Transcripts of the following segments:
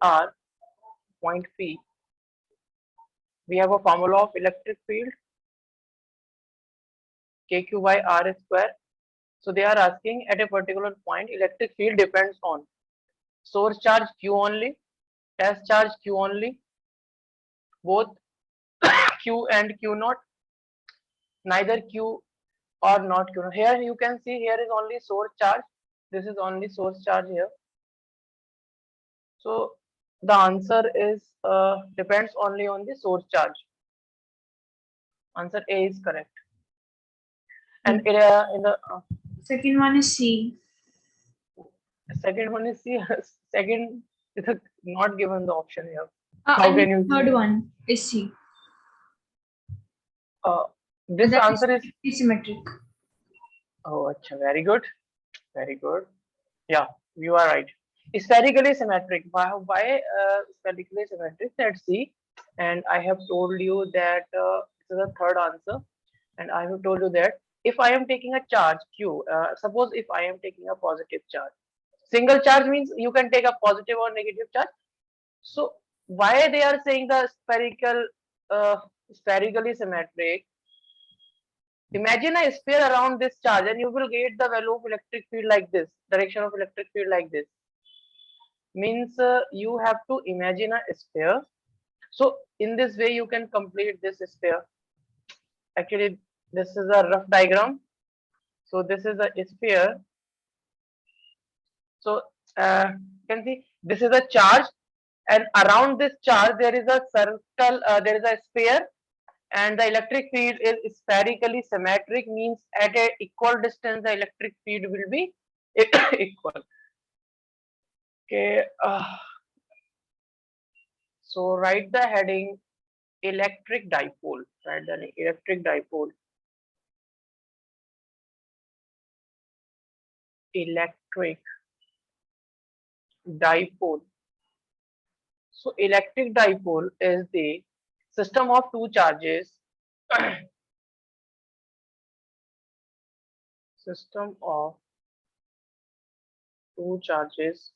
r, point P, we have a formula of electric field kq by r square. So they are asking at a particular point electric field depends on source charge q only, test charge q only, both q and q naught, neither q or not q. Here you can see here is only source charge. This is only source charge here. So the answer is depends only on the source charge. Answer A is correct. And it, in the second one is C. second one is C. Second is not given the option here. How can you? Third one is C. This that answer is symmetric. Oh, achha, very good. Very good. Yeah, you are right. Spherically symmetric. Why spherically symmetric? Let's see. And I have told you that this is the third answer. And I have told you that if I am taking a charge Q, suppose if I am taking a positive charge, single charge means you can take a positive or negative charge. So why they are saying the spherically symmetric? Imagine a sphere around this charge and you will get the value of electric field like this, direction of electric field like this. Means you have to imagine a sphere. So in this way you can complete this sphere. Actually this is a rough diagram. So this is a sphere. So you can see this is a charge and around this charge there is a circle, there is a sphere, and the electric field is spherically symmetric, means at a equal distance the electric field will be equal. Okay, so write the heading electric dipole. Write the electric dipole. Electric dipole. So electric dipole is the system of two charges system of two charges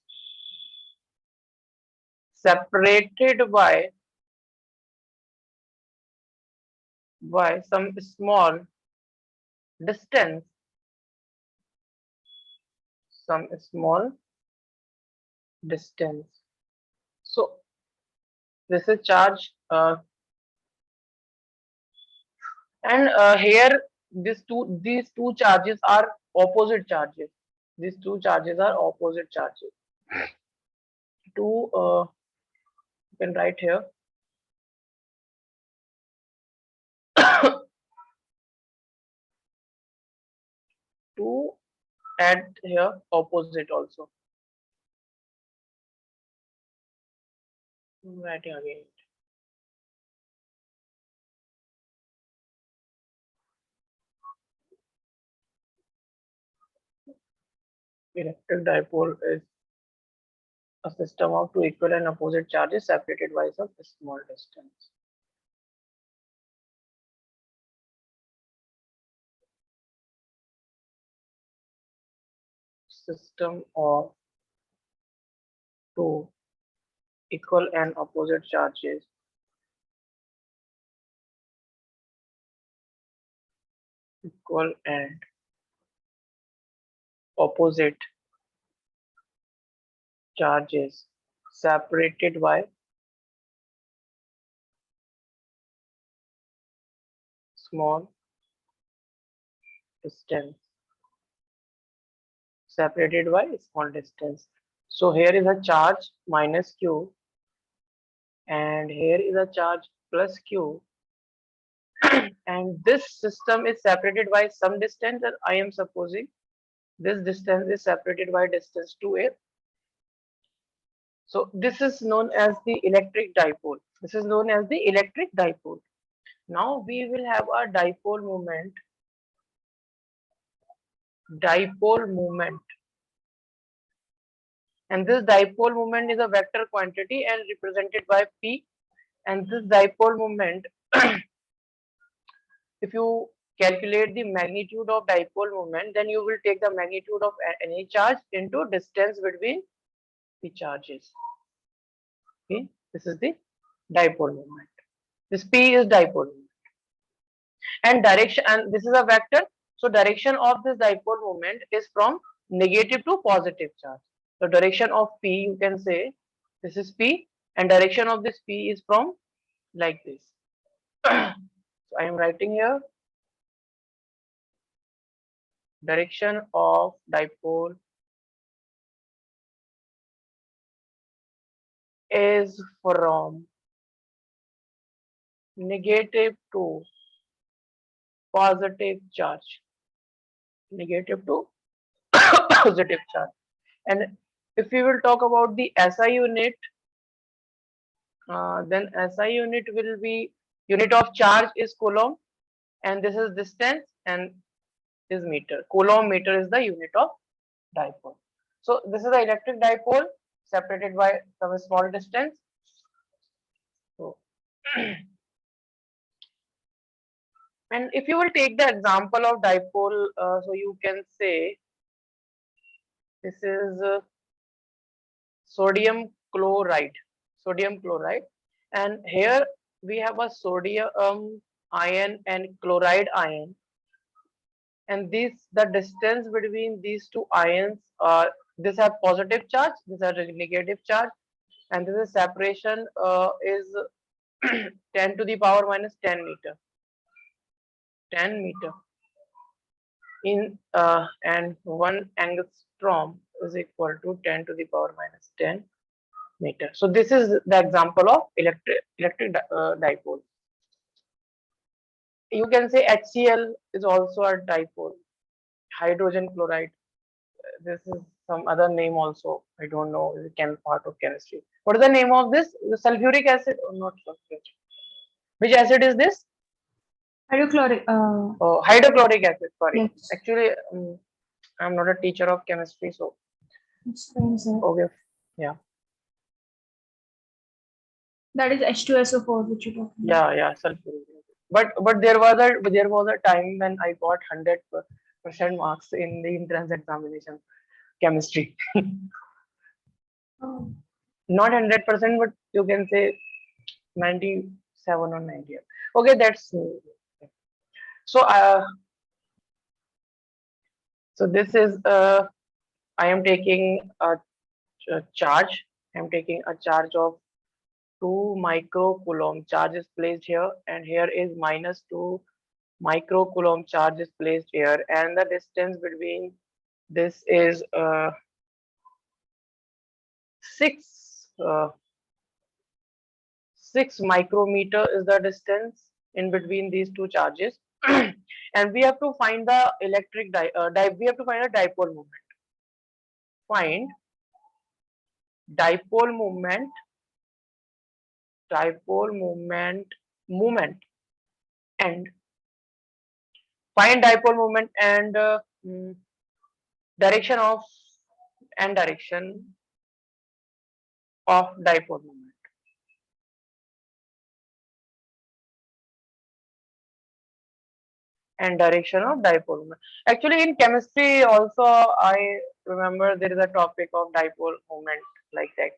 separated by some small distance, some small distance. So this is charge and here these two charges are opposite charges. These two charges are opposite charges. Two you can write here two, add here opposite also. Writing again. Electric dipole is a system of two equal and opposite charges separated by some small distance. System of two equal and opposite charges equal and opposite charges separated by small distance. Separated by small distance. So here is a charge minus q and here is a charge plus q and this system is separated by some distance, and I am supposing this distance is separated by distance 2a. So this is known as the electric dipole. This is known as the electric dipole. Now we will have a dipole moment. Dipole moment. And this dipole moment is a vector quantity and represented by P. And this dipole moment, if you calculate the magnitude of dipole moment, then you will take the magnitude of any charge into distance between the charges. Okay, this is the dipole moment. This P is dipole moment. And direction, and this is a vector. So direction of this dipole moment is from negative to positive charge. The direction of P, you can say this is P, and direction of this P is from like this. So I am writing here direction of dipole is from negative to positive charge. Negative to positive charge. And if we will talk about the SI unit, then SI unit will be unit of charge is coulomb, and this is distance and is meter. Coulomb meter is the unit of dipole. So this is the electric dipole separated by some small distance. So, and if you will take the example of dipole, so you can say this is sodium chloride, sodium chloride, and here we have a sodium ion and chloride ion, and this the distance between these two ions are this have positive charge, this has negative charge, and this is separation is 10 to the power minus 10 meter, 10 meter in and 1 angstrom is equal to 10 to the power minus 10 meter. So this is the example of electric dipole. You can say HCl is also a dipole. Hydrogen chloride. This is some other name also. I don't know. It can part of chemistry. What is the name of this? The sulfuric acid or not sulfuric? Which acid is this? Hydrochloric. Oh, hydrochloric acid. Sorry. Yes. Actually, I'm not a teacher of chemistry, so It's fine, sir. okay. Yeah. That is H2SO4 which you're talking Yeah, yeah, sulfuric acid. But there was a time when I got 100% marks in the entrance examination chemistry. about. Not 100%, but you can say 97 or 98. Okay, that's so. So this is I am taking a charge. I am taking a charge of 2 microcoulomb. Charge is placed here, and here is minus 2 microcoulomb charge is placed here, and the distance between this is 6 6 micrometer is the distance in between these two charges. And we have to find the we have to find a dipole moment. Find dipole moment, dipole moment, and find dipole moment and direction of direction of dipole moment. And direction of dipole moment. Actually, in chemistry also, I remember there is a topic of dipole moment like that.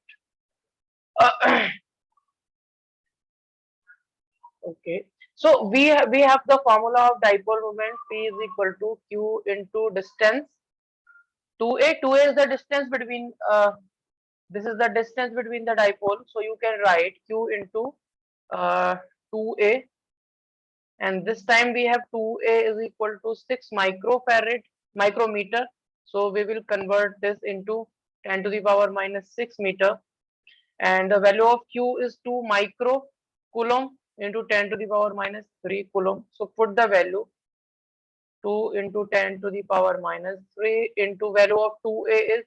Okay. So we have the formula of dipole moment. P is equal to Q into distance 2a. 2a is the distance between this is the distance between the dipole. So you can write Q into 2a, and this time we have 2a is equal to 6 micrometer. So we will convert this into 10 to the power minus 6 meter, and the value of Q is 2 microcoulomb into 10 to the power minus 3 coulomb. So put the value 2 into 10 to the power minus 3 into value of 2a is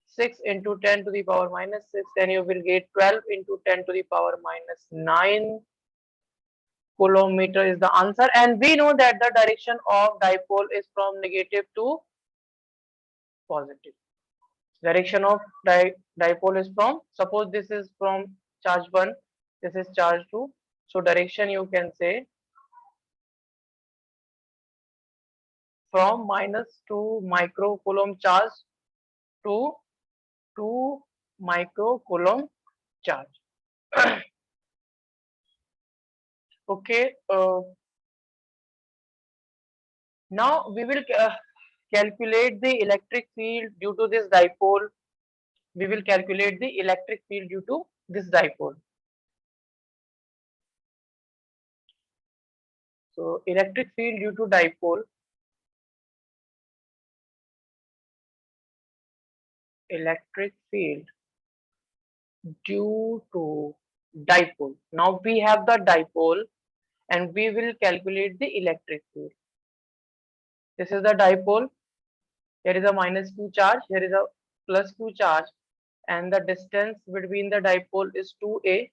6 into 10 to the power minus 6, then you will get 12 into 10 to the power minus 9 kilometer is the answer. And we know that the direction of dipole is from negative to positive. Direction of dipole is from, suppose this is from charge 1, this is charge 2. So direction you can say from minus 2 microcoulomb charge to 2 microcoulomb charge. Okay. Now we will calculate the electric field due to this dipole. We will calculate the electric field due to this dipole. So electric field due to dipole. Electric field due to dipole. Now we have the dipole and we will calculate the electric field. This is the dipole. Here is a minus q charge. Here is a plus q charge. And the distance between the dipole is 2a.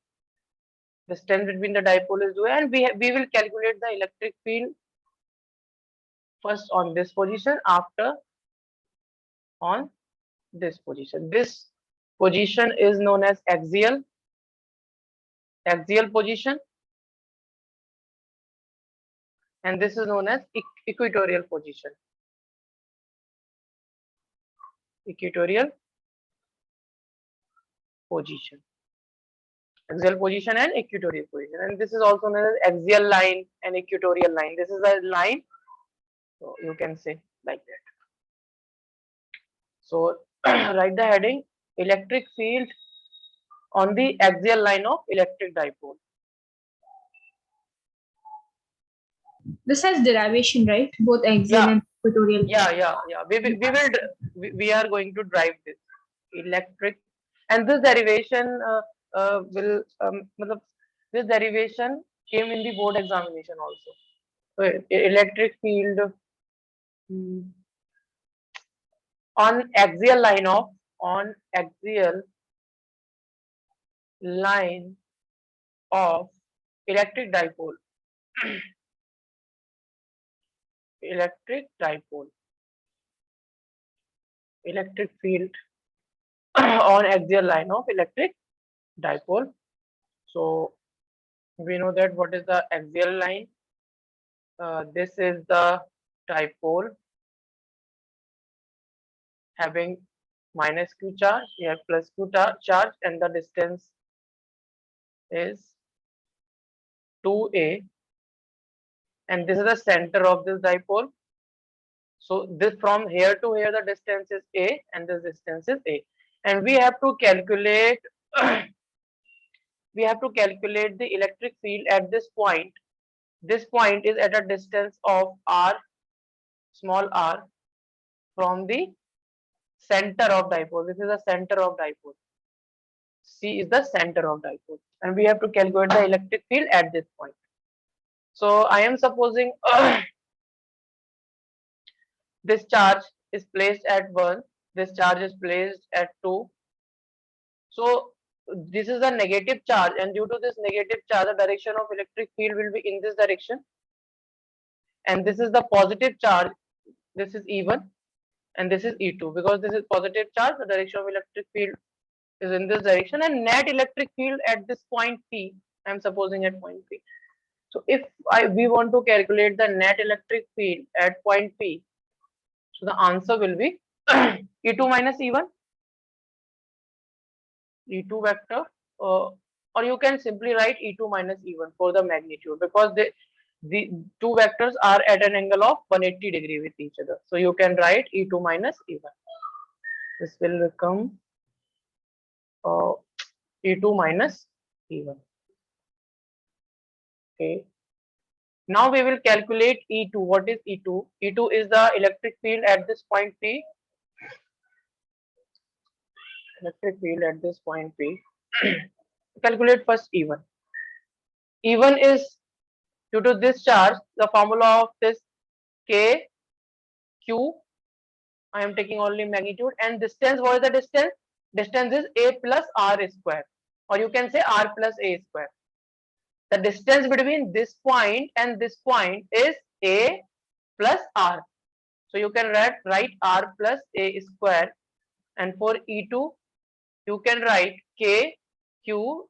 Distance between the dipole is 2a. And we will calculate the electric field first on this position, after on this position. This position is known as axial position, and this is known as equatorial position. Equatorial position. Axial position and equatorial position, and this is also known as axial line and equatorial line. This is a line, so you can say like that. So write the heading: electric field on the axial line of electric dipole. This has derivation, right? Both axial and equatorial. Yeah. We are going to drive this electric, and this derivation will this derivation came in the board examination also. So electric field on axial line of electric dipole. Electric dipole. Electric field on axial line of electric dipole. So we know that what is the axial line. This is the dipole having minus q charge, we have plus q charge, and the distance is 2a, and this is the center of this dipole. So this from here to here the distance is a, and this distance is a, and we have to calculate the electric field at this point. This point is at a distance of r, small r, from the center of dipole. This is the center of dipole. C is the center of dipole, and we have to calculate the electric field at this point. So I am supposing this charge is placed at 1, this charge is placed at 2. So this is a negative charge, and due to this negative charge, the direction of electric field will be in this direction. And this is the positive charge. This is E1, and this is E2. Because this is positive charge, the direction of electric field is in this direction, and net electric field at this point P, I am supposing at point P. So if we want to calculate the net electric field at point P, so the answer will be E2 minus E1, E2 vector, or you can simply write E2 minus E1 for the magnitude, because the two vectors are at an angle of 180 degree with each other. So you can write E2 minus E1. This will become E2 minus E1. Okay. Now we will calculate E2. What is E2? E2 is the electric field at this point P. Electric field at this point P. Calculate first E1. E1 is due to this charge, the formula of this K, Q. I am taking only magnitude, and distance. What is the distance? Distance is A plus R square, or you can say R plus A square. The distance between this point and this point is A plus R. So you can write R plus A square, and for E2 you can write K Q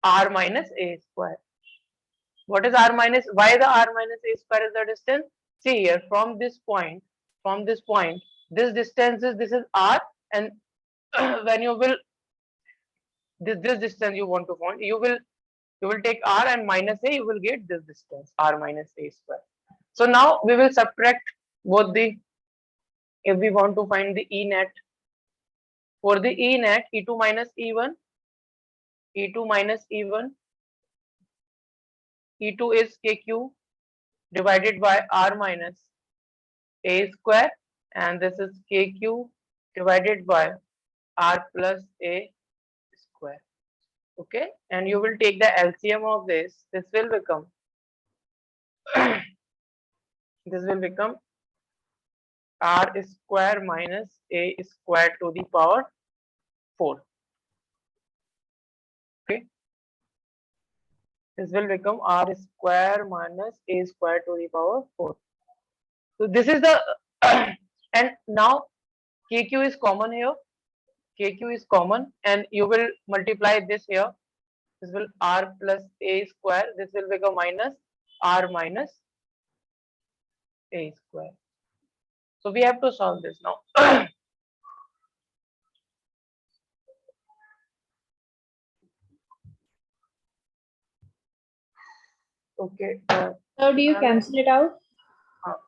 R minus A square. What is R minus? Why the R minus A square is the distance? See here, from this point, this distance is, this is R, and when you will this distance you want to find, you will take r and minus a, you will get this distance r minus a square. So now we will subtract both the, if we want to find the E net, for the E net, E2 minus E1, E2 minus E1, E2 is KQ divided by R minus A square, and this is KQ divided by R plus A square. Okay, and you will take the LCM of this. This will become this will become R square minus A square to the power 4. Okay, this will become R square minus A square to the power 4. So this is the and now KQ is common here. KQ is common, and you will multiply this here. This will R plus A square. This will become minus R minus A square. So we have to solve this now. Okay. How do you cancel it out?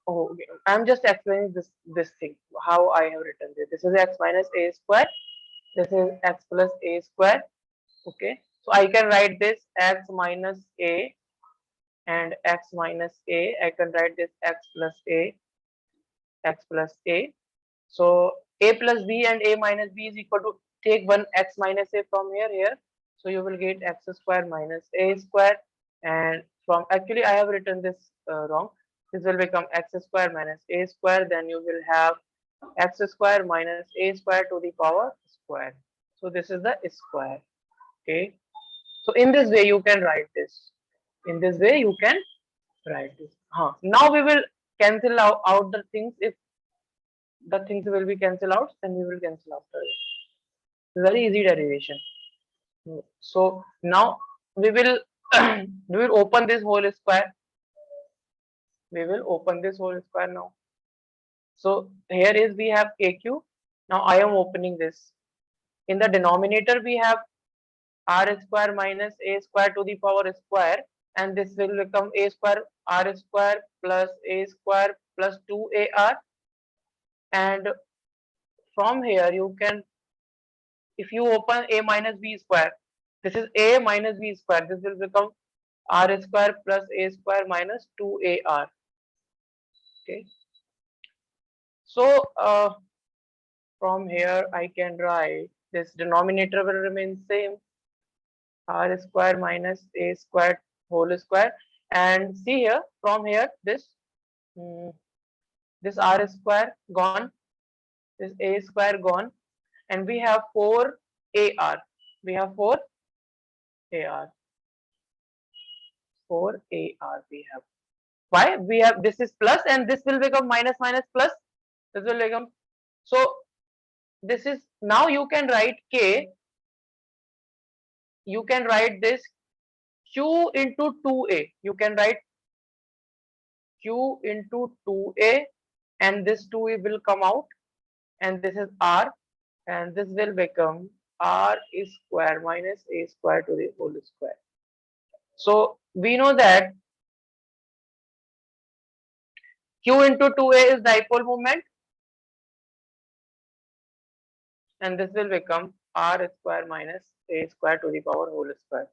Okay. I'm just explaining this thing, how I have written this. This is x minus a square. This is x plus a square. Okay. So I can write this x minus a and x minus a. I can write this x plus a, x plus a. So a plus b and a minus b is equal to, take one x minus a from here. So you will get x square minus a square, and from, actually I have written this wrong. This will become x square minus a square. Then you will have x square minus a square to the power square. So this is the square. Okay. So in this way you can write this. In this way you can write this. Now we will cancel out the things. If the things will be cancelled out, then we will cancel after it. Very easy derivation. So now we will we will open this whole square. We will open this whole square now. So here is, we have KQ. Now I am opening this. In the denominator we have R square minus A square to the power square, and this will become A square R square plus A square plus 2AR. And from here you can, if you open a minus b square, this is a minus b square, this will become r square plus a square minus 2ar. Okay, so from here I can write, this denominator will remain same, r square minus a square whole square. And see here, from here this r square gone, this a square gone, and we have 4ar. We have 4ar. 4ar we have. Why? We have, this is plus and this will become minus minus plus. This will become, so this is, now you can write k, you can write this q into 2a. You can write q into 2a, and this 2a will come out, and this is r, and this will become r square minus a square to the whole square. So we know that q into 2a is dipole moment, and this will become r square minus a square to the power whole square.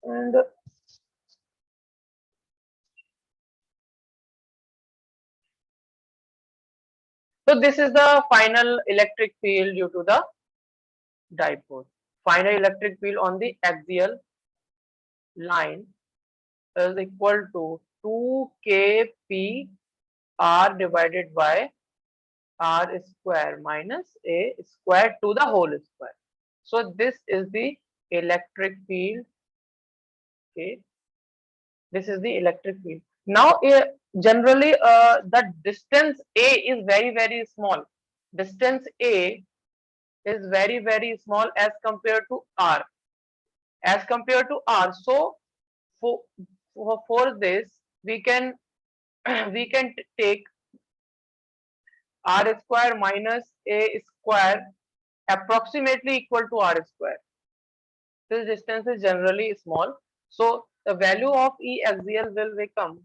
And so this is the final electric field due to the dipole. Final electric field on the axial line is equal to 2kp r divided by r square minus a square to the whole square. So this is the electric field. Okay, this is the electric field. Now generally the distance a is very small. Distance a is very small as compared to r, so for this we can we can take r square minus a square approximately equal to r square. This distance is generally small, so the value of E axial will become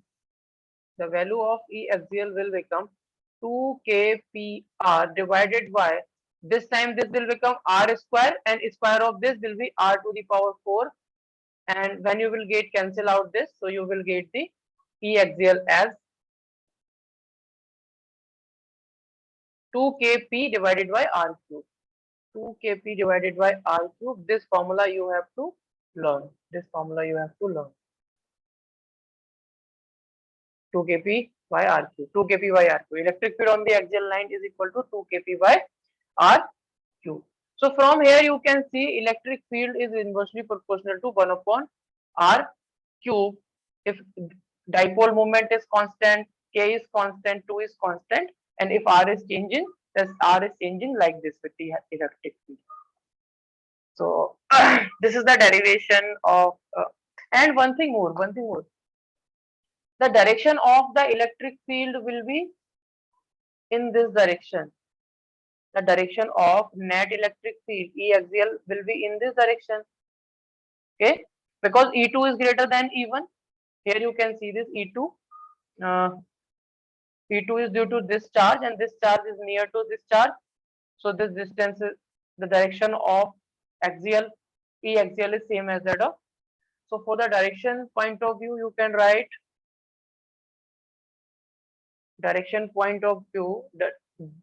2kpr divided by, this time this will become r square, and square of this will be r to the power 4, and when you will get cancel out this, so you will get the E axial as 2kp divided by r cube. 2kp divided by r cube. This formula you have to learn. 2kp by r cube. 2kp by r cube. Electric field on the axial line is equal to 2kp by r cube. So from here you can see electric field is inversely proportional to 1 upon r cube. If dipole moment is constant, k is constant, 2 is constant, and if r is changing, then r is changing like this with the electric field. So this is the derivation of and one thing more. The direction of the electric field will be in this direction. The direction of net electric field E axial will be in this direction. Okay, because E2 is greater than E1. Here you can see this E2. E2 is due to this charge, and this charge is near to this charge. So this distance is the direction of axial E axial is same as that of. So for the direction point of view, you can write direction point of view, the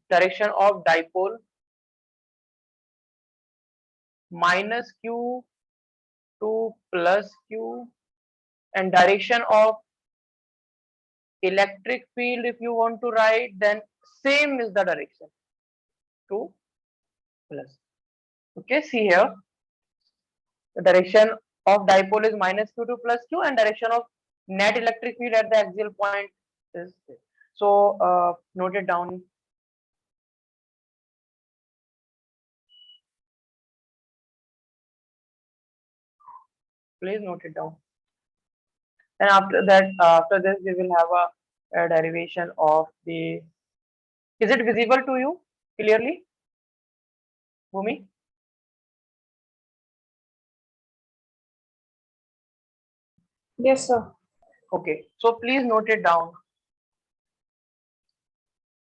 direction of dipole minus q to plus q, and direction of electric field, if you want to write, then same is the direction, 2 plus. Okay, see here, the direction of dipole is minus q to plus q, and direction of net electric field at the axial point is this. So note it down. Please note it down. And after that, after this, we will have a derivation of the. Is it visible to you clearly, Bhumi? Yes, sir. Okay, so please note it down.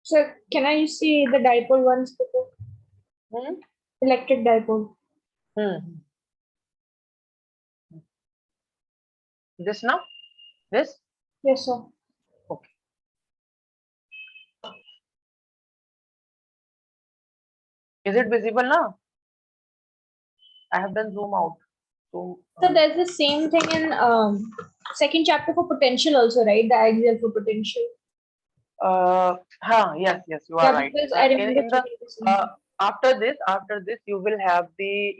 So can I see the dipole once before? Hmm? Electric dipole. Hmm. This now? This? Yes, sir. Okay. Is it visible now? I have done zoom out. Zoom. So there's the same thing in second chapter for potential also, right? The axial for potential. Yes, you are Yeah, right. because I remember In the checking the same thing. after this, you will have the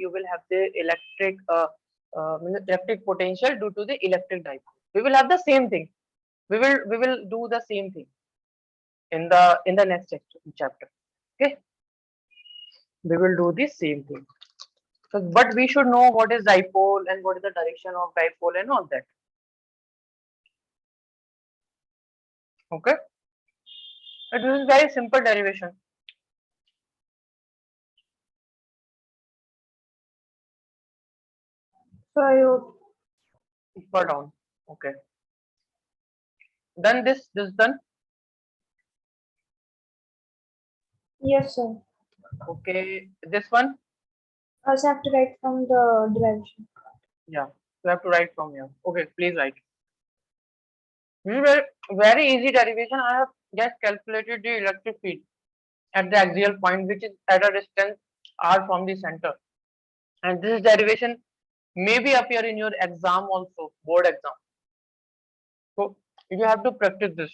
electric potential due to the electric dipole. We will have the same thing. We will do the same thing in the next chapter. Okay, we will do the same thing. So, but we should know what is dipole and what is the direction of dipole and all that. Okay, but this is very simple derivation. So I hope. Up or down. Okay. Then this done. Yes, sir. Okay. This one. I also have to write from the derivation. Yeah. You have to write from here. Okay. Please write. This is very easy derivation. I have just calculated the electric field at the axial point, which is at a distance r from the center. And this derivation may be appear in your exam also, board exam. So you have to practice this.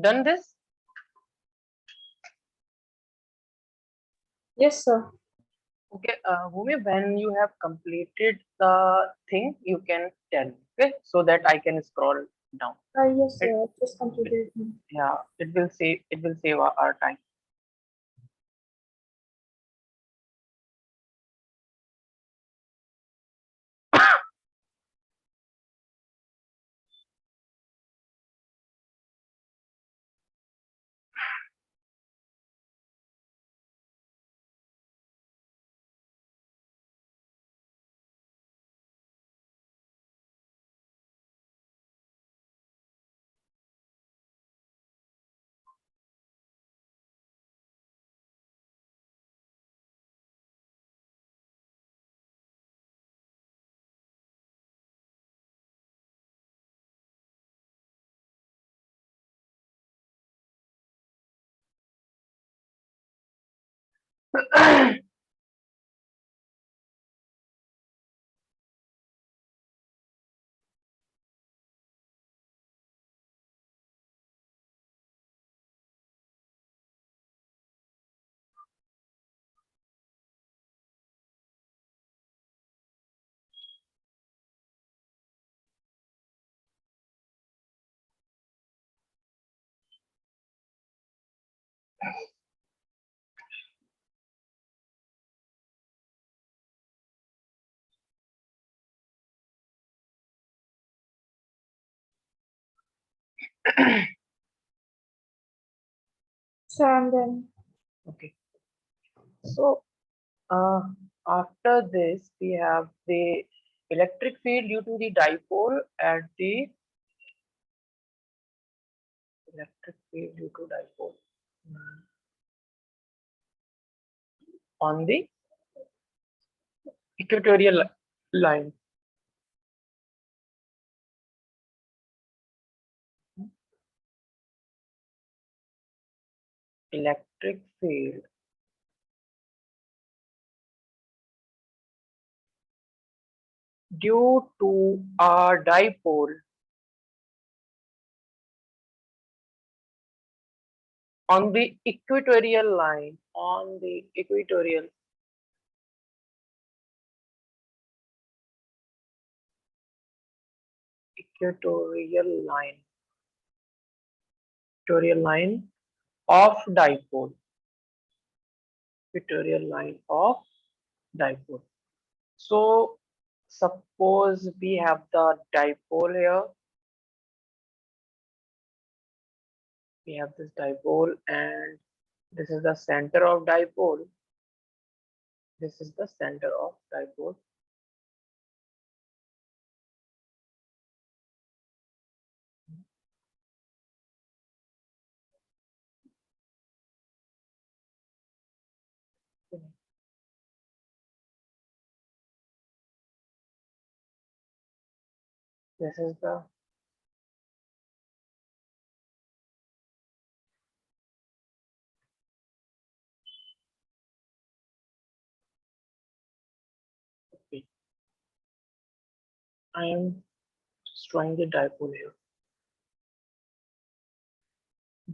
Done this? Yes, sir. Okay, Bhumi, when you have completed the thing, you can tell, okay, so that I can scroll down. Yes, It, sir. Just completed. yeah, it will save our time. So I'm done. Okay, so uh, after this, we have the electric field due to the dipole at the electric field due to dipole on the equatorial line. Electric field due to a dipole on the equatorial line, on the equatorial line, equatorial line of dipole, equatorial line of dipole. So suppose we have the dipole here, we have this dipole and this is the center of dipole, this is the center of dipole. This is the okay. I am just drawing the dipole here.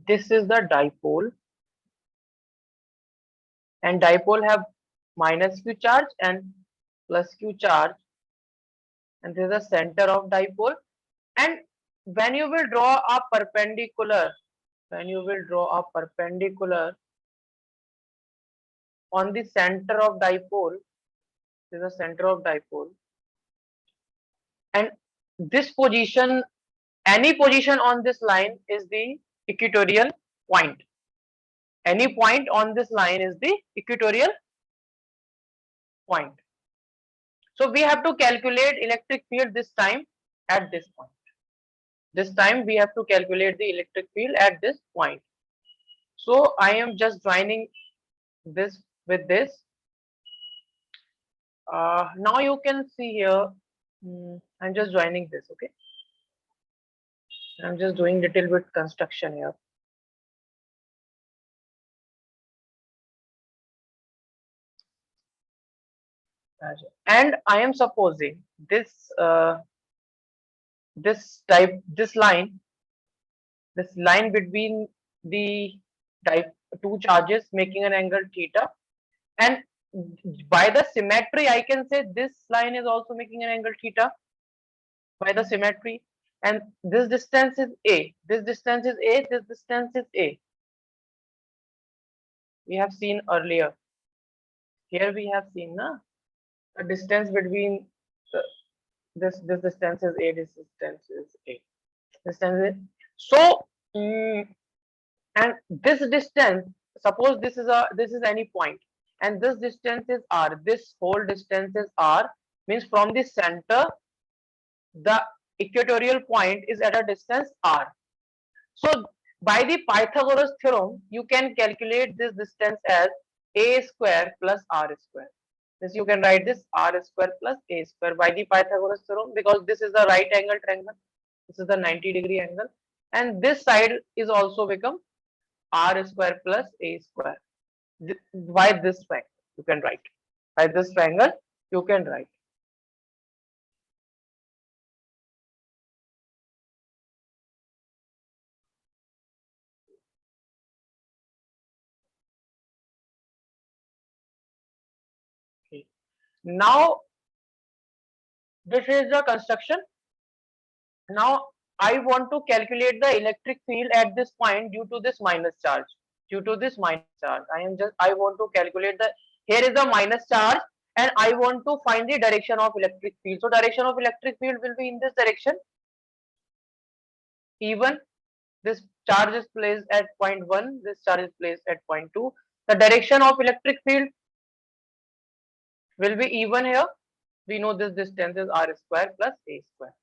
This is the dipole and dipole have minus q charge and plus q charge, and this is the center of dipole. And when you will draw a perpendicular, when you will draw a perpendicular on the center of dipole, this is the center of dipole, and this position, any position on this line is the equatorial point. Any point on this line is the equatorial point. So we have to calculate electric field this time at this point. This time we have to calculate the electric field at this point. So I am just joining this with this. Now you can see here, I'm just joining this, okay? I'm just doing little bit construction here. And I am supposing this this line, this line between the two charges making an angle theta, and by the symmetry I can say this line is also making an angle theta by the symmetry, and this distance is a, this distance is a, this distance is a. We have seen earlier. Here we have seen the distance between the, this distance is a, this distance is a, distance is so. And this distance, suppose this is any point, and this distance is r. This whole distance is r. Means from the center, the equatorial point is at a distance r. So by the Pythagoras theorem, you can calculate this distance as a square plus r square. This you can write this r square plus a square by the Pythagoras theorem, because this is the right angle triangle. This is the 90-degree angle, and this side is also become r square plus a square. By this triangle you can write. By this triangle you can write. Okay. Now this is the construction. Now I want to calculate the electric field at this point due to this minus charge. Due to this minus charge, I want to calculate the, here is the minus charge, and I want to find the direction of electric field. So direction of electric field will be in this direction. Even this charge is placed at point 1, this charge is placed at point 2. The direction of electric field will be even here. We know this distance is r square plus a square.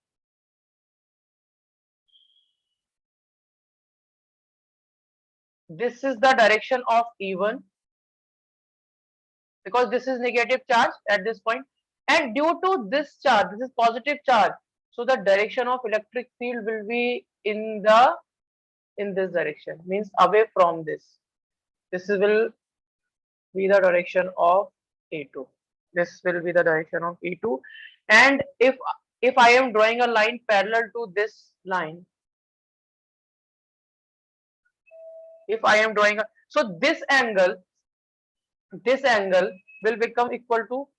This is the direction of E1, because this is negative charge at this point, and due to this charge, this is positive charge, so the direction of electric field will be in this direction, means away from this. This will be the direction of E2. This will be the direction of E2, and if I am drawing a line parallel to this line, if I am drawing a, so this angle will become equal to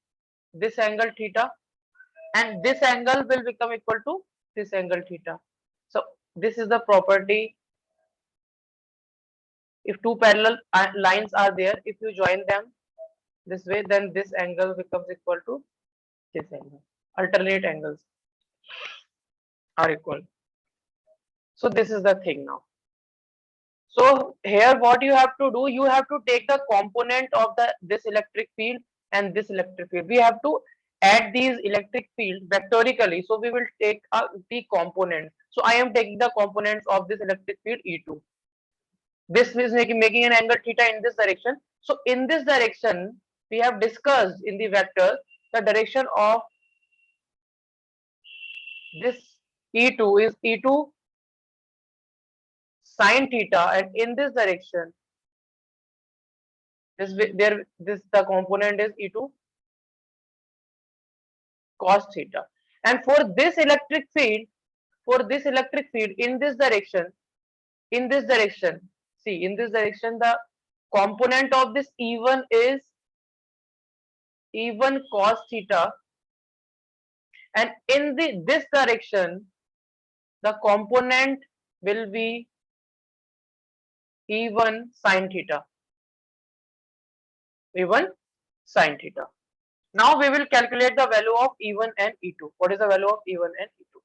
this angle theta, and this angle will become equal to this angle theta. So this is the property. If two parallel lines are there, if you join them this way, then this angle becomes equal to this angle. Alternate angles are equal. So this is the thing now. So here what you have to do, you have to take the component of this electric field and this electric field. We have to add these electric fields vectorically. So we will take the component. So I am taking the components of this electric field E2. This is making an angle theta in this direction. So in this direction, we have discussed in the vector the direction of this E2 is E2 sine theta, and in this direction, the component is E2 cos theta. And for this electric field, in this direction, see, in this direction, the component of this E1 is E1 cos theta, and in this direction, the component will be E1 sin theta. E1 sin theta. Now we will calculate the value of E1 and E2. What is the value of E1 and E2?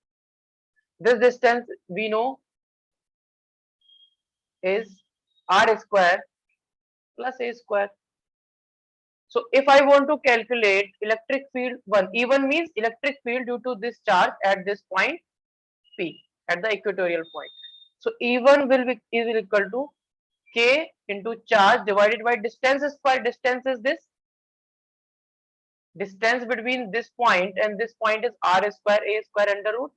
This distance we know is r square plus a square. So if I want to calculate electric field E1 means electric field due to this charge at this point P, at the equatorial point. So E1 is equal to K into charge divided by distance square. Distance is this. Distance between this point and this point is r square a square under root.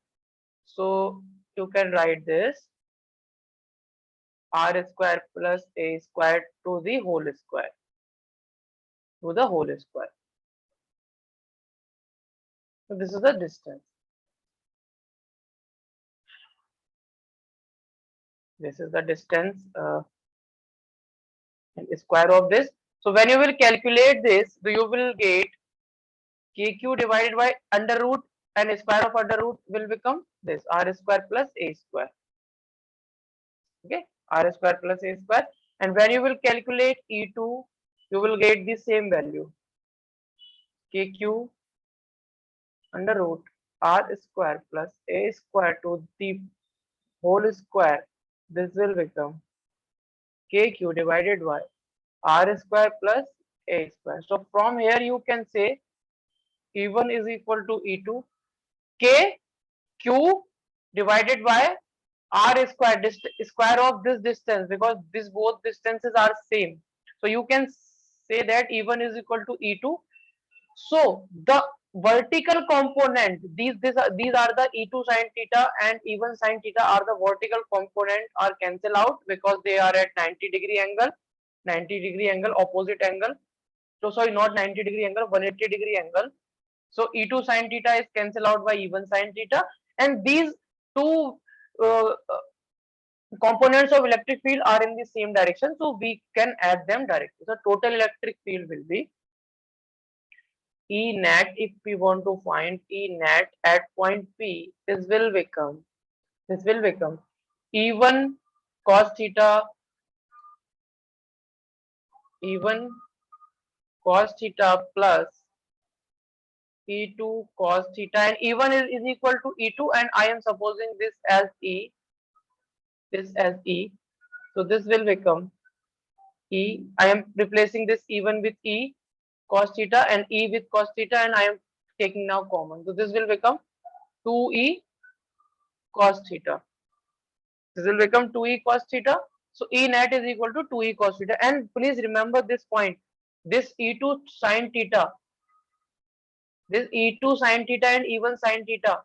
So you can write this r square plus a square to the whole square. To the whole square. So this is the distance. This is the distance and square of this. So when you will calculate this, you will get kq divided by under root, and square of under root will become this r square plus a square. Okay, r square plus a square. And when you will calculate e2, you will get the same value, kq under root r square plus a square to the whole square. This will become kq divided by r square plus a square. So from here you can say E1 is equal to E2, K Q divided by R square, square of this distance, because this both distances are same. So you can say that E1 is equal to E2. So the vertical component, these are the E2 sin theta and E1 sin theta are the vertical component are cancel out because they are at 90-degree angle, 90-degree angle, opposite angle. So sorry, not 90-degree angle, 180-degree angle. So E2 sin theta is cancelled out by E1 sin theta, and these two components of electric field are in the same direction, so we can add them directly. So total electric field will be E net. If we want to find E net at point P, this will become E1 cos theta, E1 cos theta plus E2 cos theta, and E1 is equal to E2, and I am supposing this as E, this as E. So this will become E. I am replacing this E1 with E cos theta and E with cos theta, and I am taking now common. So this will become 2E cos theta. This will become 2E cos theta. So E net is equal to 2E cos theta. And please remember this point. This E2 sin theta, this E2 sin theta and E1 sin theta,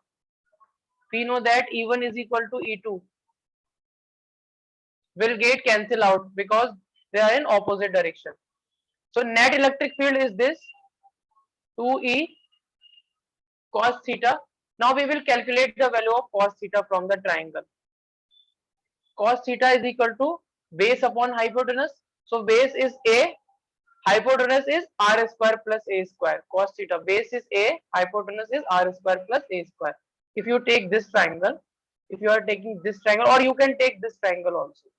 we know that E1 is equal to E2 will get cancel out because they are in opposite direction. So net electric field is this 2E cos theta. Now we will calculate the value of cos theta from the triangle. Cos theta is equal to base upon hypotenuse. So base is A, hypotenuse is r square plus a square. Cos theta, base is A, hypotenuse is r square plus a square. If you take this triangle, if you are taking this triangle, or you can take this triangle also.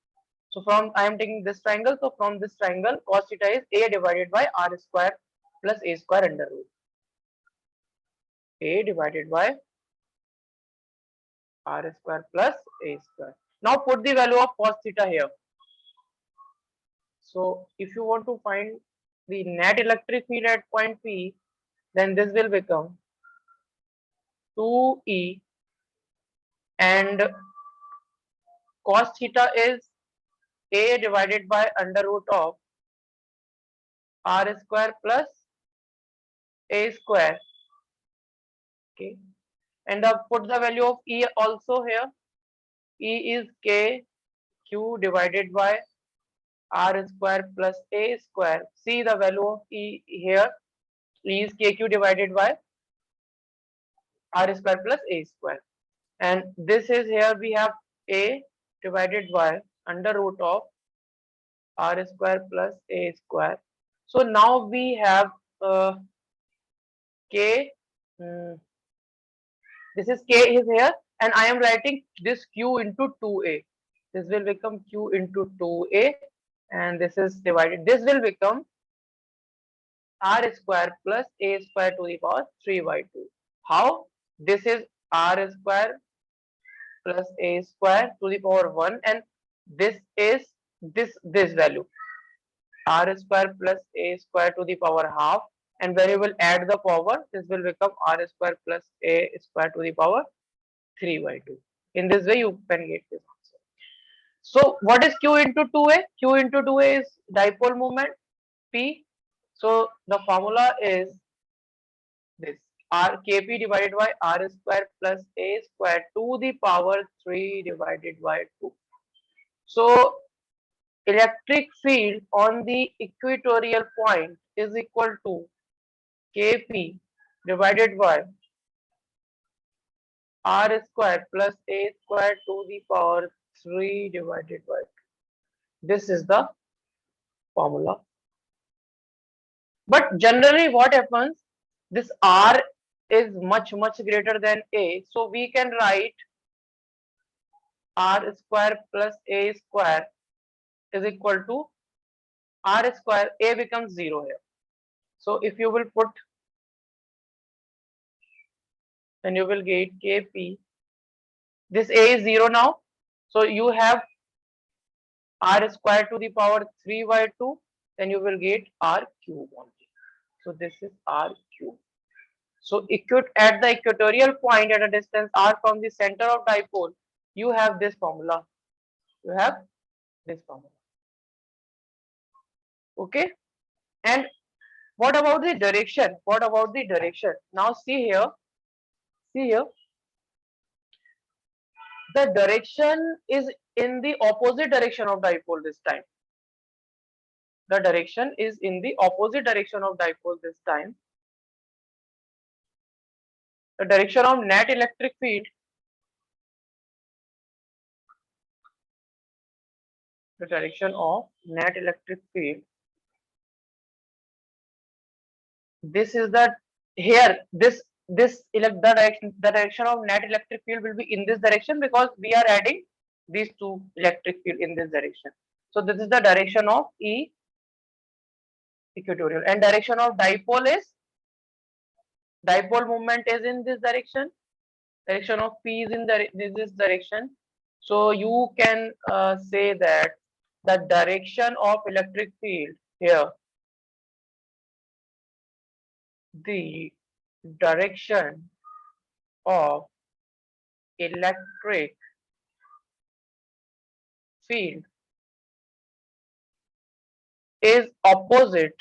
So from I am taking this triangle. So from this triangle, cos theta is A divided by r square plus a square under root. A divided by r square plus a square. Now put the value of cos theta here. So if you want to find the net electric field at point P, then this will become 2E, and cos theta is A divided by under root of r square plus a square. Okay, and put the value of E also here. E is K Q divided by r square plus a square. See the value of E here. E is KQ divided by r square plus a square. And this is here we have A divided by under root of r square plus a square. So now we have K. This is K is here, and I am writing this Q into 2A. This will become Q into 2A, and this is divided. This will become r square plus a square to the power 3 by 2. How? This is r square plus a square to the power 1, and this is this value r square plus a square to the power half, and when you will add the power, this will become r square plus a square to the power 3 by 2. In this way you can get this answer. So what is q into 2a? Q into 2a is dipole moment p. So the formula is this r kp divided by r square plus a square to the power 3 divided by 2. So electric field on the equatorial point is equal to kp divided by r square plus a square to the power 3 divided by 2. This is the formula. But generally what happens, this R is much greater than A. So we can write R square plus A square is equal to R square. A becomes 0 here. So if you will put, then you will get Kp. This A is 0 now. So you have R square to the power 3 by 2. Then you will get R cube only. So this is R cube. So at the equatorial point at a distance r from the center of dipole, you have this formula. You have this formula. Okay. And what about the direction? What about the direction? Now see here. See here. The direction is in the opposite direction of dipole this time. The direction is in the opposite direction of dipole this time. The direction of net electric field. The direction of net electric field. This is the here the direction of net electric field will be in this direction because we are adding these two electric field in this direction. So this is the direction of E equatorial, and direction of dipole moment is in this direction. Direction of P is in this direction. So you can say that the direction of electric field here, the direction of electric field is opposite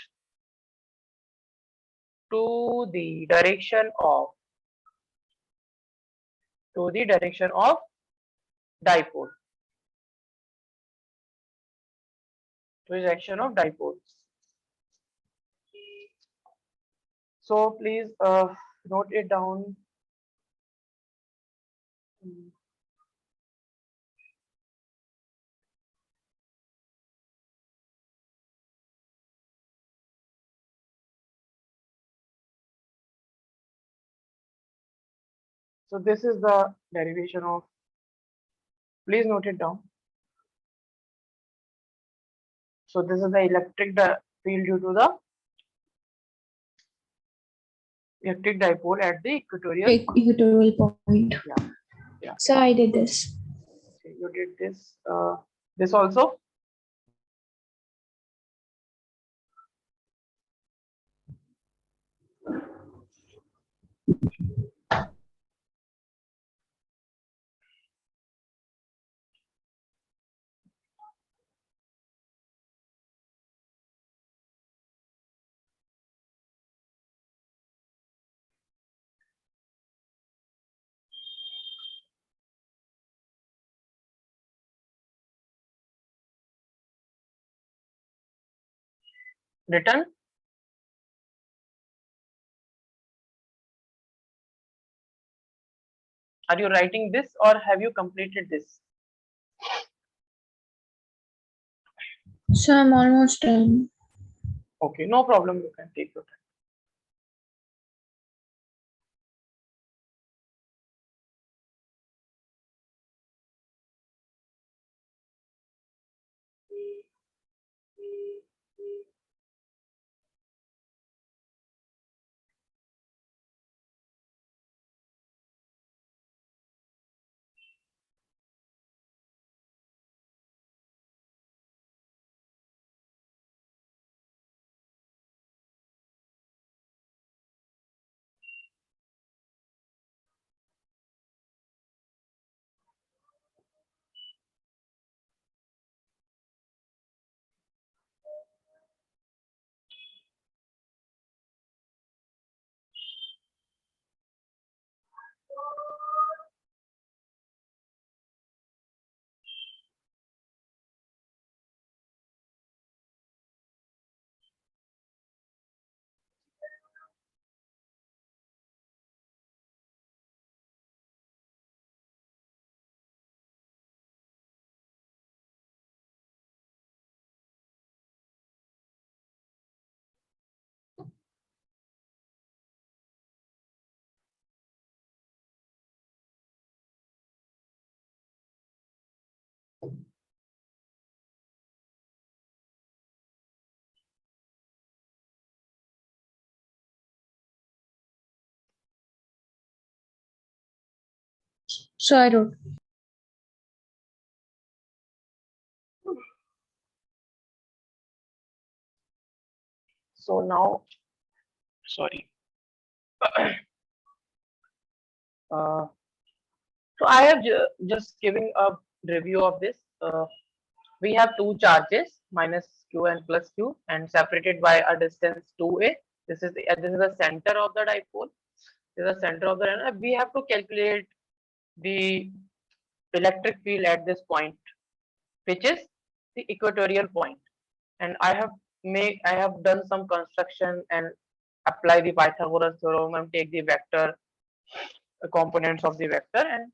to the direction of dipole. To the direction of dipole. So please note it down. So this is the derivation of, please note it down. So this is the electric field due to the electric dipole at the equatorial point. Yeah. So I did this. Okay, you did this. This also. Written. Are you writing this or have you completed this? So I'm almost done. Okay, no problem. You can take your time. So I wrote. So now, sorry. So I have just giving a review of this. We have two charges, minus q and plus q, and separated by a distance 2a. This is the center of the dipole. This is the center of the dipole. We have to calculate the electric field at this point, which is the equatorial point. And I have done some construction and apply the Pythagoras theorem and take the vector components of the vector, and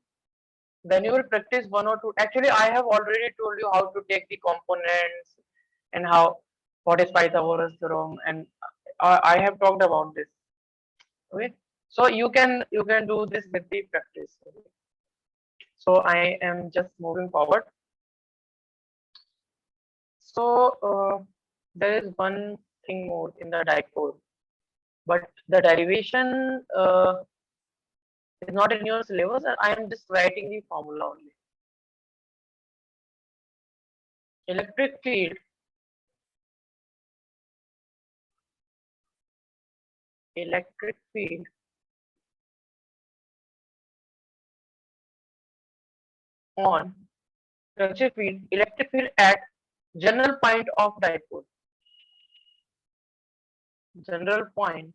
then you will practice one or two. Actually, I have already told you how to take the components and what is Pythagoras theorem, and I have talked about this. Okay, so you can do this with the practice. Okay? So I am just moving forward. So there is one thing more in the dipole, but the derivation is not in your syllabus, and I am just writing the formula only. Electric field on electric field at general point of dipole. General point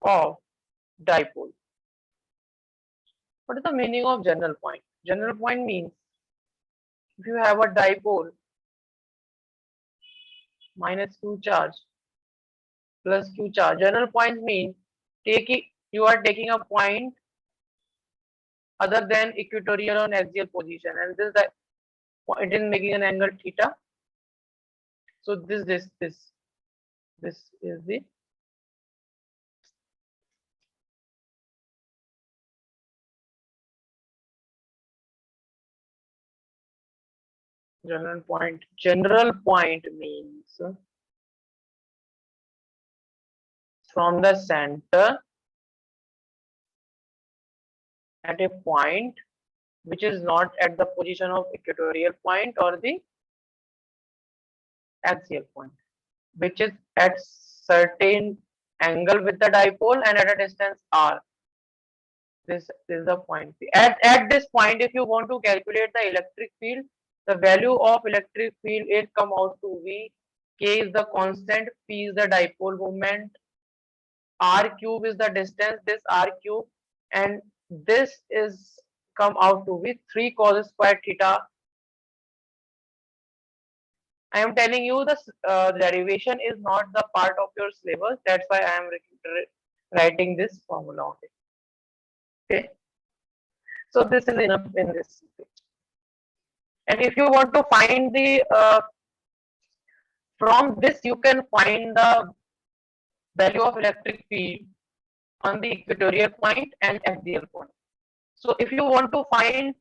of dipole. What is the meaning of general point? General point means if you have a dipole minus q charge plus q charge. General point means you are taking a point other than equatorial or axial position, and this is the point is making an angle theta. So this is the general point. General point means from the center at a point which is not at the position of equatorial point or the axial point, which is at certain angle with the dipole and at a distance r. This is the point. At this point, if you want to calculate the electric field, the value of electric field is come out to V. K is the constant, P is the dipole moment, R cube is the distance, this R cube, and this is come out to be 3 cos square theta. I am telling you the derivation is not the part of your syllabus. That's why I am writing this formula. Okay. So this is enough in this. And if you want to find the from this, you can find the value of electric field on the equatorial point and axial point. So if you want to find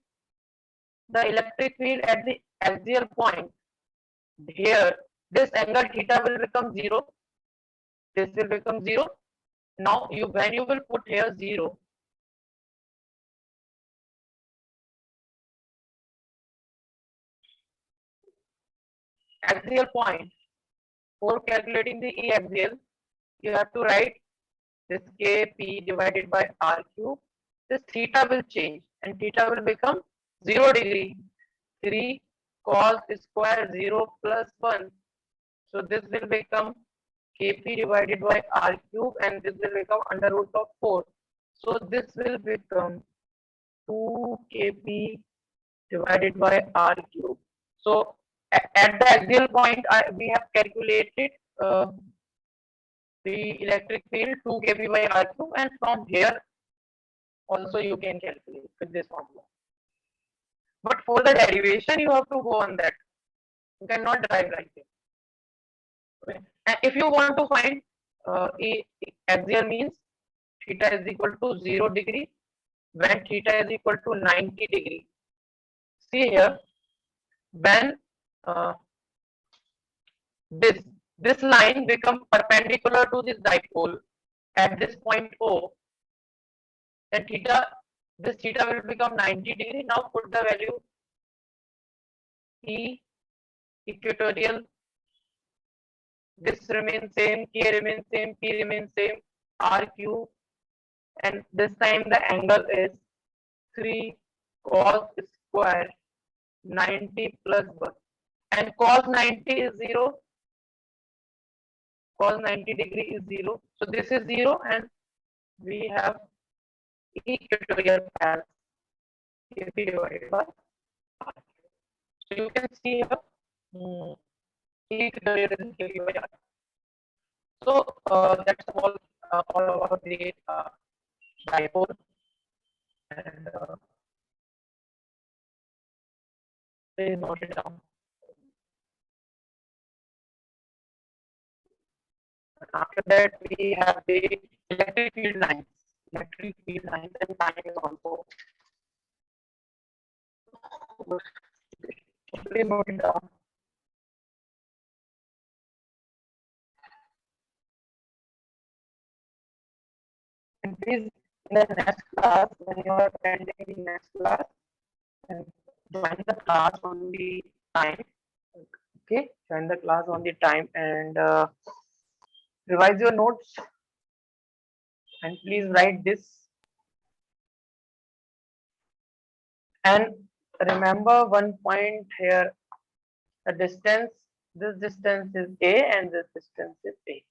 the electric field at the axial point, here this angle theta will become 0. This will become 0. Now when you will put here 0, axial point, for calculating the E axial, you have to write this Kp divided by R cube. This theta will change and theta will become 0 degree. 3 cos square 0 plus 1. So this will become Kp divided by R cube, and this will become under root of 4. So this will become 2 Kp divided by R cube. So at the axial point, we have calculated the electric field 2 kp by r cube, and from here also you can calculate with this formula. But for the derivation, you have to go on that. You cannot derive like this. Okay. And if you want to find axial means theta is equal to 0 degree when theta is equal to 90 degree. See here, when this line becomes perpendicular to this dipole at this point O, Then theta, this theta will become 90 degree. Now put the value E equatorial. This remains same, K remains same, P remains same, RQ, and this time the angle is 3 cos square 90 plus 1, and cos 90 is 0, cos 90 degree is 0, so this is 0, and we have equatorial as KP divided by R. So you can see here equatorial is KP by R. So that's all about the dipole, and please note it down. After that, we have the electric field lines. Electric field lines and timing also. Please note it down. And please, in the next class, when you are attending the next class, and join the class on the time. Okay, join the class on the time and revise your notes. And please write this. And remember one point here: the distance. This distance is A, and this distance is A.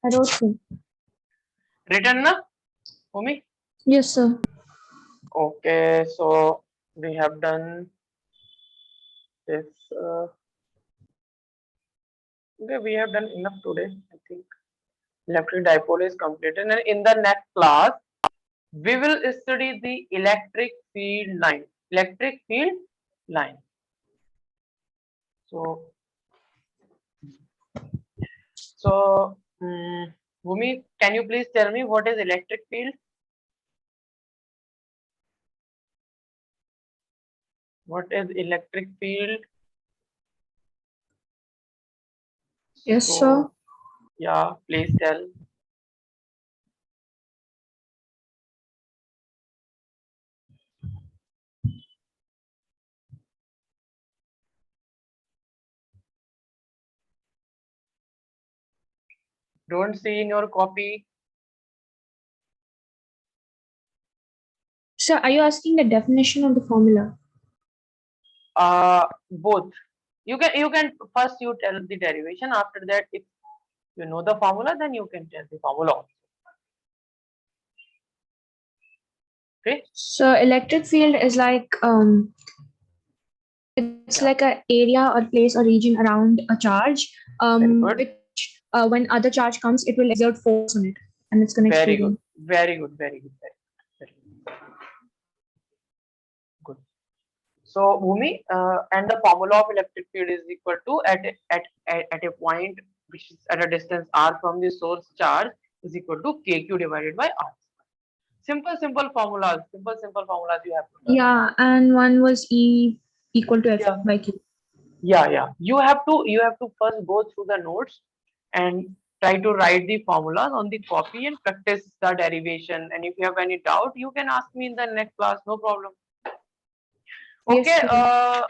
I wrote so. Written, na, Bhumi? Yes, sir. Okay, so we have done this. Okay, we have done enough today. I think electric dipole is completed, and in the next class, we will study the electric field line. Electric field line. So, Bhumi, can you please tell me what is electric field? What is electric field? Yes, sir. Yeah, please tell. Don't see in your copy. Sir, are you asking the definition of the formula? Both. You can first you tell the derivation. After that, if you know the formula, then you can tell the formula also. Okay. So electric field is like it's like an area or place or region around a charge, which when other charge comes, it will exert force on it, and it's going to Very experience. good. Very good. Very good. Very good. Good. So Bhumi, and the formula of electric field is equal to at a point which is at a distance r from the source charge is equal to kq divided by r. Simple formulas. Simple formulas you have to learn. Yeah, and one was E equal to F by Q. Yeah. You have to first go through the notes and try to write the formulas on the copy and practice the derivation. And if you have any doubt, you can ask me in the next class. No problem. Okay, Yes,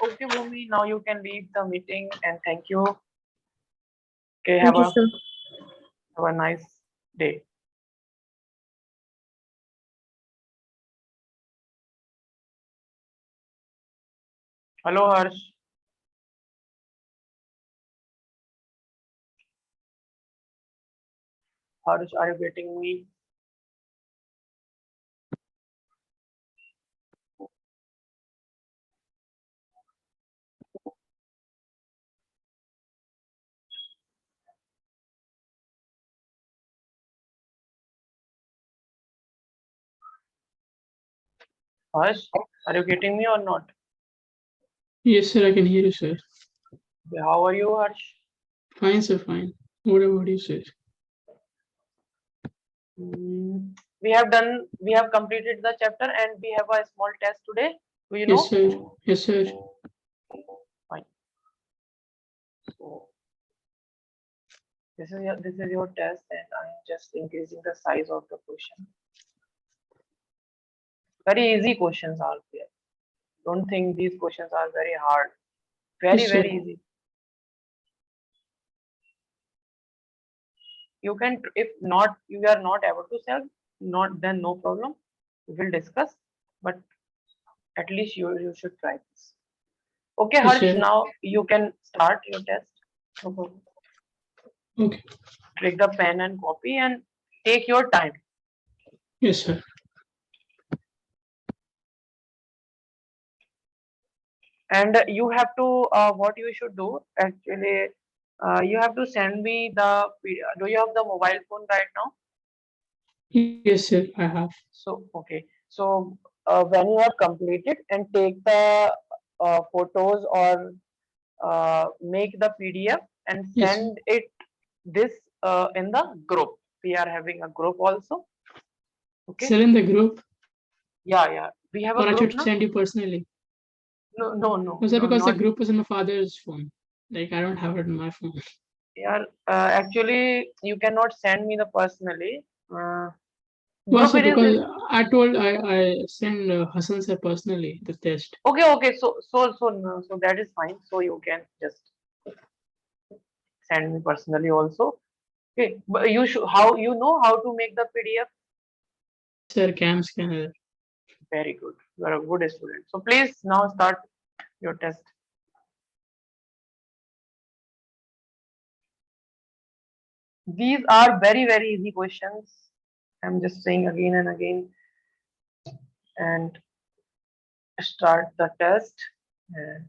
okay, Bhumi. Now you can leave the meeting and thank you. Okay, thank you, sir. have a nice day. Hello, Harsh. Harsh, are you getting me? Harsh, are you getting me or not? Yes, sir, I can hear you, sir. Okay, how are you, Harsh? Fine, sir, fine. What about you, sir? we have completed the chapter and we have a small test today. Do you know? Yes, sir. Yes, sir. Fine. So this is your test, and I am just increasing the size of the question. Very easy questions are there. Don't think these questions are very hard. Very, Yes, sir. very easy. You can, if not, you are not able to solve, not then no problem. We will discuss, but at least you should try this. Okay, Yes, Harsh, sir. now you can start your test. No problem. Okay. Take the pen and copy and take your time. Yes, sir. And you have to, what you should do actually, you have to send me the, do you have the mobile phone right now? Yes, sir. I have. So, okay. So, when you have completed and take the photos or make the PDF and Yes. send it this in the group. We are having a group also. Okay. Sir, in the group, Yeah, yeah. We have or a I group should now. send you personally. No, no, no, No, sir, no, because the not. group is in my father's phone. Like I don't have it in my phone. Yeah. Actually, you cannot send me the personally. Well, Group sir, it is. because I send Hassan sir personally the test. Okay, okay. So that is fine. So you can just send me personally also. Okay, but you should, how you know how to make the PDF? Sir, cam scanner. Very good. You are a good student. So please now start your test. These are very, very easy questions. I'm just saying again and again, and start the test. And